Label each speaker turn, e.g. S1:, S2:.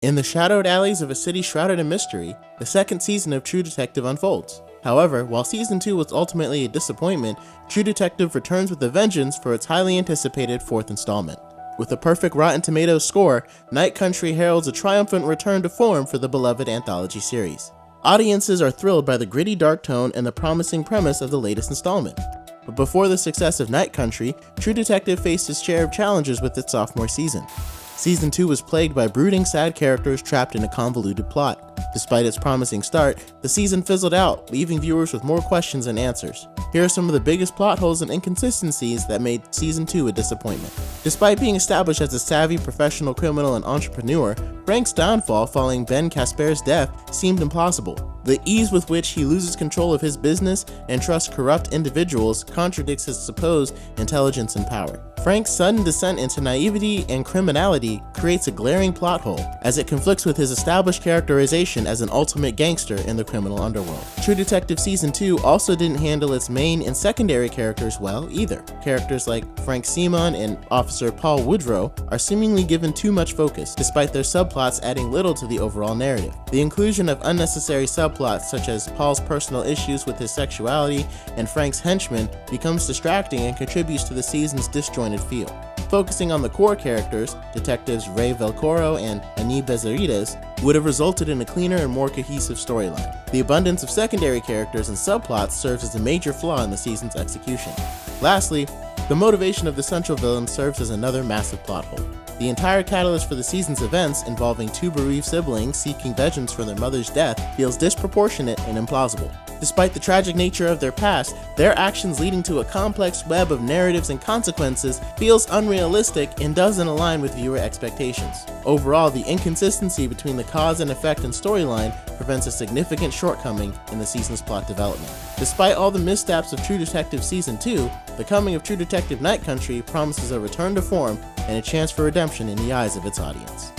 S1: In the shadowed alleys of a city shrouded in mystery, the second season of True Detective unfolds. However, while Season 2 was ultimately a disappointment, True Detective returns with a vengeance for its highly anticipated fourth installment. With a perfect Rotten Tomatoes score, Night Country heralds a triumphant return to form for the beloved anthology series. Audiences are thrilled by the gritty dark tone and the promising premise of the latest installment. But before the success of Night Country, True Detective faced its share of challenges with its sophomore season. Season 2 was plagued by brooding, sad characters trapped in a convoluted plot. Despite its promising start, the season fizzled out, leaving viewers with more questions than answers. Here are some of the biggest plot holes and inconsistencies that made Season 2 a disappointment. Despite being established as a savvy professional criminal and entrepreneur, Frank's downfall following Ben Casper's death seemed impossible. The ease with which he loses control of his business and trusts corrupt individuals contradicts his supposed intelligence and power. Frank's sudden descent into naivety and criminality creates a glaring plot hole, as it conflicts with his established characterization as an ultimate gangster in the criminal underworld. True Detective Season 2 also didn't handle its main and secondary characters well either. Characters like Frank Simon and Officer Paul Woodrow are seemingly given too much focus, despite their subplots adding little to the overall narrative. The inclusion of unnecessary subplots such as Paul's personal issues with his sexuality and Frank's henchmen becomes distracting and contributes to the season's disjointed feel. Focusing on the core characters, Detectives Ray Velcoro and Ani Bezarides, would have resulted in a cleaner and more cohesive storyline. The abundance of secondary characters and subplots serves as a major flaw in the season's execution. Lastly, the motivation of the central villain serves as another massive plot hole. The entire catalyst for the season's events, involving two bereaved siblings seeking vengeance for their mother's death, feels disproportionate and implausible. Despite the tragic nature of their past, their actions leading to a complex web of narratives and consequences feels unrealistic and doesn't align with viewer expectations. Overall, the inconsistency between the cause and effect and storyline prevents a significant shortcoming in the season's plot development. Despite all the missteps of True Detective Season 2, the coming of True Detective Night Country promises a return to form and a chance for redemption in the eyes of its audience.